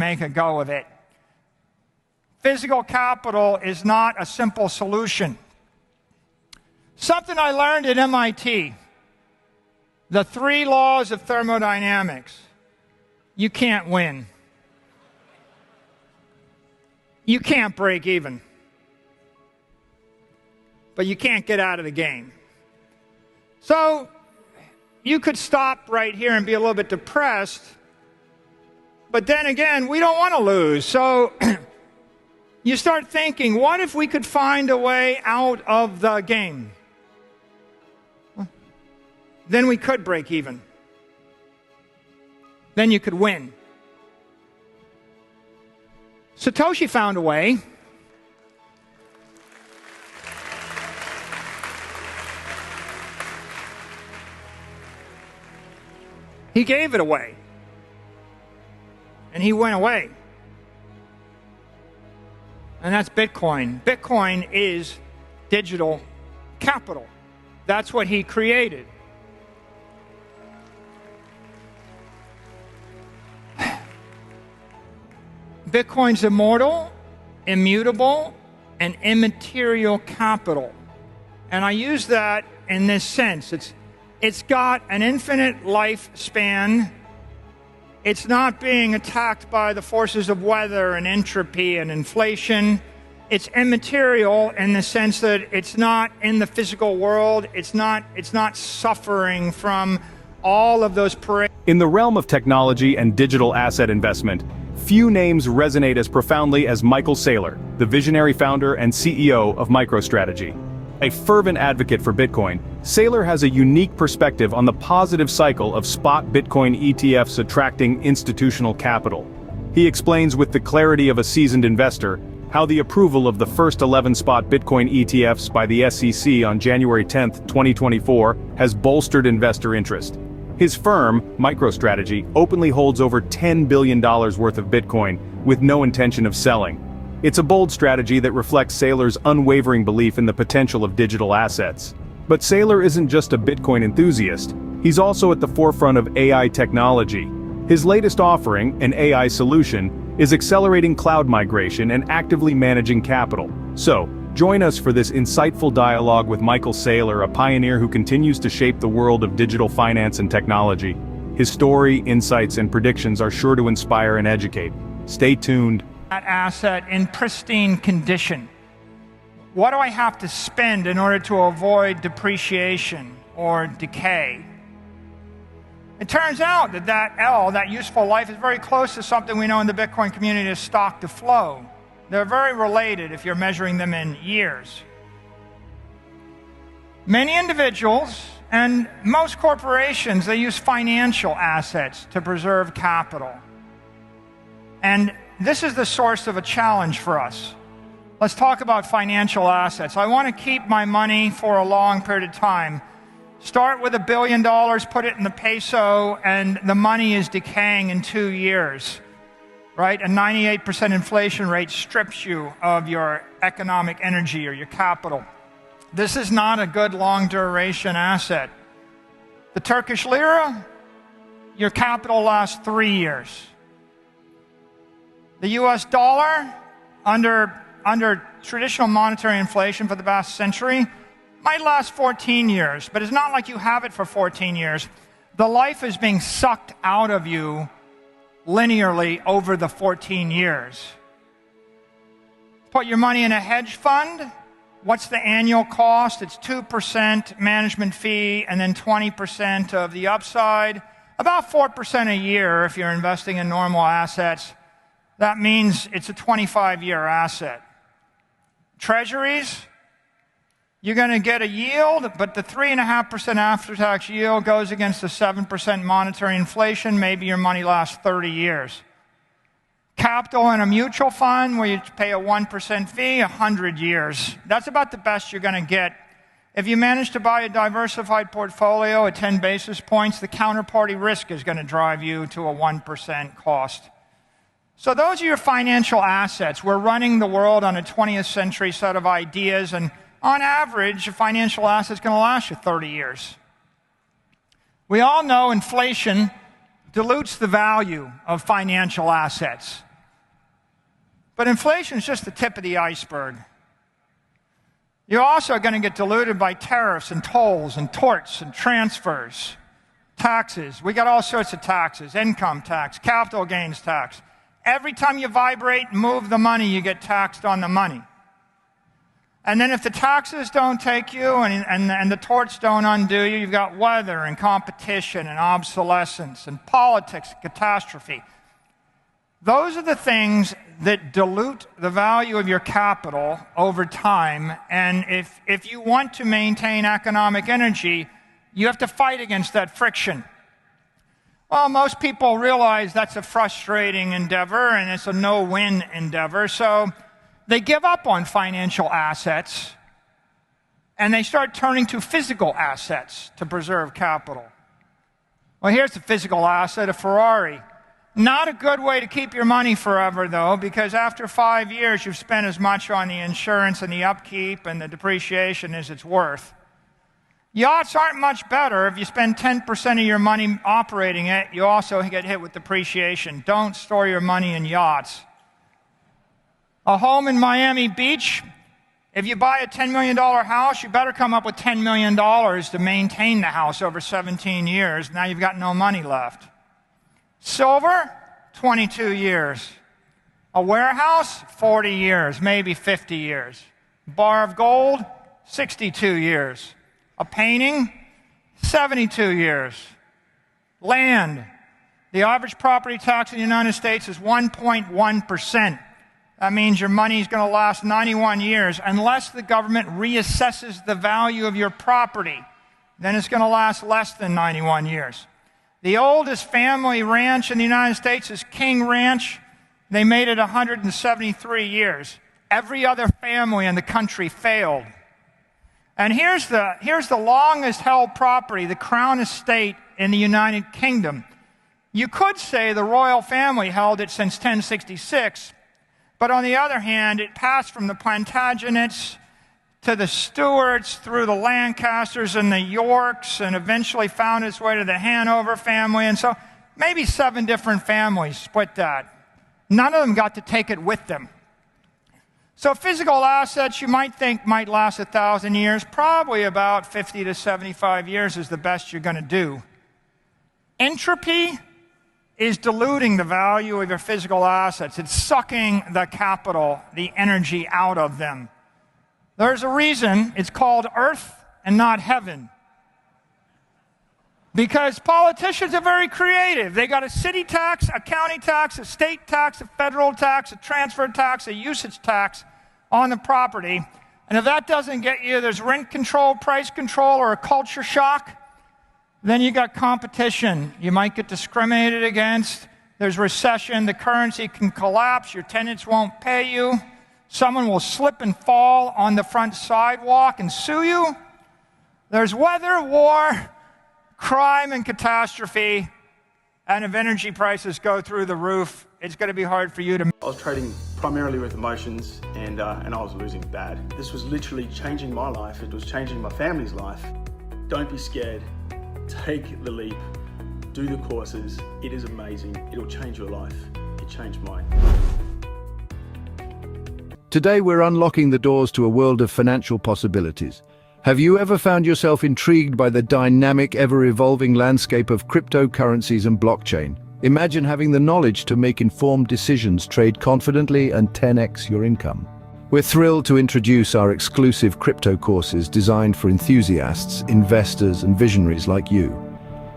make a go of it. Physical capital is not a simple solution. Something I learned at MIT, the 3 laws of thermodynamics. You can't win. You can't break even. But you can't get out of the game. So you could stop right here and be a little bit depressed, but then again, we don't want to lose. So you start thinking, what if we could find a way out of the game? Then we could break even. Then you could win. Satoshi found a way. He gave it away. And he went away. And that's Bitcoin. Bitcoin is digital capital. That's what he created. Bitcoin's immortal, immutable, and immaterial capital. And I use that in this sense. It's got an infinite lifespan. It's not being attacked by the forces of weather and entropy and inflation. It's immaterial in the sense that it's not in the physical world. It's not suffering from all of those parades. In the realm of technology and digital asset investment, few names resonate as profoundly as Michael Saylor, the visionary founder and CEO of MicroStrategy. A fervent advocate for Bitcoin, Saylor has a unique perspective on the positive cycle of spot Bitcoin ETFs attracting institutional capital. He explains with the clarity of a seasoned investor how the approval of the first 11 spot Bitcoin ETFs by the SEC on January 10, 2024, has bolstered investor interest. His firm, MicroStrategy, openly holds over $10 billion worth of Bitcoin, with no intention of selling. It's a bold strategy that reflects Saylor's unwavering belief in the potential of digital assets. But Saylor isn't just a Bitcoin enthusiast, he's also at the forefront of AI technology. His latest offering, an AI solution, is accelerating cloud migration and actively managing capital. So, join us for this insightful dialogue with Michael Saylor, a pioneer who continues to shape the world of digital finance and technology. His story, insights, and predictions are sure to inspire and educate. Stay tuned. That asset in pristine condition. What do I have to spend in order to avoid depreciation or decay? It turns out that useful life, is very close to something we know in the Bitcoin community as stock to flow. They're very related if you're measuring them in years. Many individuals and most corporations, they use financial assets to preserve capital. And this is the source of a challenge for us. Let's talk about financial assets. I want to keep my money for a long period of time. Start with $1 billion, put it in the peso, and the money is decaying in 2 years. Right? A 98% inflation rate strips you of your economic energy or your capital. This is not a good long duration asset. The Turkish lira, your capital lasts 3 years. The US dollar, under traditional monetary inflation for the past century, might last 14 years, but it's not like you have it for 14 years. The life is being sucked out of you linearly over the 14 years. Put your money in a hedge fund. What's the annual cost? It's 2% management fee and then 20% of the upside. About 4% a year if you're investing in normal assets. That means it's a 25-year asset. Treasuries, you're going to get a yield, but the 3.5% after-tax yield goes against the 7% monetary inflation. Maybe your money lasts 30 years. Capital in a mutual fund where you pay a 1% fee, 100 years. That's about the best you're going to get. If you manage to buy a diversified portfolio at 10 basis points, the counterparty risk is going to drive you to a 1% cost. So those are your financial assets. We're running the world on a 20th century set of ideas, and on average, a financial asset is going to last you 30 years. We all know inflation dilutes the value of financial assets. But inflation is just the tip of the iceberg. You're also going to get diluted by tariffs and tolls and torts and transfers, taxes. We got all sorts of taxes: income tax, capital gains tax. Every time you vibrate and move the money, you get taxed on the money. And then if the taxes don't take you and the torts don't undo you, you've got weather and competition and obsolescence and politics and catastrophe. Those are the things that dilute the value of your capital over time. And if you want to maintain economic energy, you have to fight against that friction. Well, most people realize that's a frustrating endeavor and it's a no-win endeavor, so they give up on financial assets and they start turning to physical assets to preserve capital. Well, here's the physical asset, a Ferrari. Not a good way to keep your money forever, though, because after 5 years, you've spent as much on the insurance and the upkeep and the depreciation as it's worth. Yachts aren't much better. If you spend 10% of your money operating it, you also get hit with depreciation. Don't store your money in yachts. A home in Miami Beach, if you buy a $10 million house, you better come up with $10 million to maintain the house over 17 years. Now you've got no money left. Silver, 22 years. A warehouse, 40 years, maybe 50 years. Bar of gold, 62 years. A painting, 72 years. Land, the average property tax in the United States is 1.1%. That means your money is going to last 91 years unless the government reassesses the value of your property. Then it's going to last less than 91 years. The oldest family ranch in the United States is King Ranch. They made it 173 years. Every other family in the country failed. And here's the longest held property, the Crown Estate in the United Kingdom. You could say the royal family held it since 1066, but on the other hand, it passed from the Plantagenets to the Stuarts, through the Lancasters and the Yorks, and eventually found its way to the Hanover family. And so maybe 7 different families split that. None of them got to take it with them. So physical assets you might think might last 1,000 years. Probably about 50 to 75 years is the best you're going to do. Entropy is diluting the value of your physical assets. It's sucking the capital, the energy out of them. There's a reason it's called earth and not heaven. Because politicians are very creative. They got a city tax, a county tax, a state tax, a federal tax, a transfer tax, a usage tax on the property. And if that doesn't get you, there's rent control, price control, or a culture shock. Then you got competition. You might get discriminated against. There's recession. The currency can collapse. Your tenants won't pay you. Someone will slip and fall on the front sidewalk and sue you. There's weather, war, crime, and catastrophe. And if energy prices go through the roof, it's going to be hard for you to... I was trading primarily with emotions, and I was losing bad. This was literally changing my life. It was changing my family's life. Don't be scared. Take the leap. Do the courses. It is amazing. It'll change your life. It changed mine. Today we're unlocking the doors to a world of financial possibilities. Have you ever found yourself intrigued by the dynamic, ever-evolving landscape of cryptocurrencies and blockchain? Imagine having the knowledge to make informed decisions, trade confidently, and 10x your income. We're thrilled to introduce our exclusive crypto courses designed for enthusiasts, investors, and visionaries like you.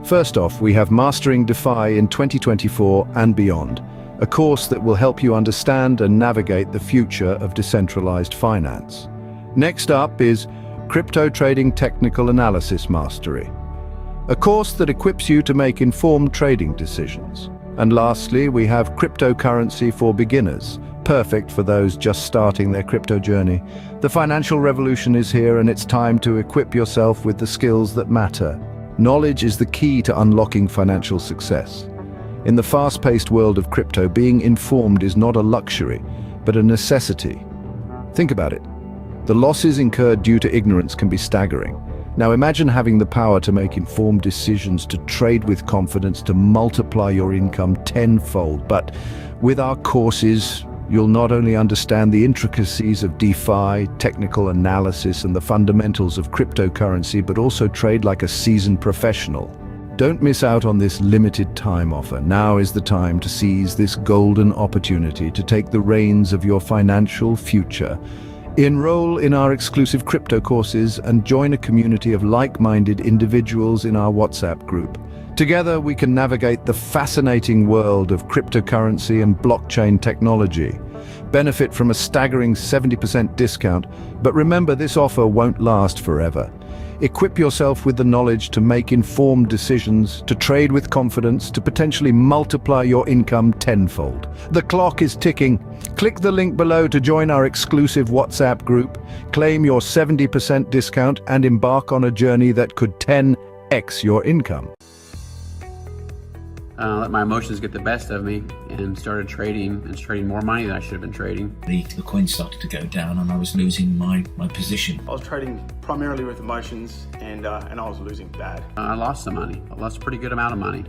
First off, we have Mastering DeFi in 2024 and beyond, a course that will help you understand and navigate the future of decentralized finance. Next up is Crypto Trading Technical Analysis Mastery, a course that equips you to make informed trading decisions. And lastly, we have Cryptocurrency for Beginners, perfect for those just starting their crypto journey. The financial revolution is here, and it's time to equip yourself with the skills that matter. Knowledge is the key to unlocking financial success. In the fast-paced world of crypto, being informed is not a luxury, but a necessity. Think about it. The losses incurred due to ignorance can be staggering. Now imagine having the power to make informed decisions, to trade with confidence, to multiply your income tenfold. But with our courses, you'll not only understand the intricacies of DeFi, technical analysis, and the fundamentals of cryptocurrency, but also trade like a seasoned professional. Don't miss out on this limited time offer. Now is the time to seize this golden opportunity to take the reins of your financial future. Enroll in our exclusive crypto courses and join a community of like-minded individuals in our WhatsApp group. Together, we can navigate the fascinating world of cryptocurrency and blockchain technology. Benefit from a staggering 70% discount, but remember, this offer won't last forever. Equip yourself with the knowledge to make informed decisions, to trade with confidence, to potentially multiply your income tenfold. The clock is ticking. Click the link below to join our exclusive WhatsApp group, claim your 70% discount, and embark on a journey that could 10x your income. Let my emotions get the best of me and started trading more money than I should have been trading. The coin started to go down and I was losing my position. I was trading primarily with emotions and I was losing bad. I lost some money. I lost a pretty good amount of money.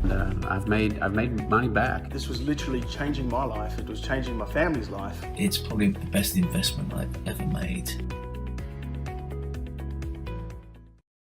And, I've made money back. This was literally changing my life. It was changing my family's life. It's probably the best investment I've ever made.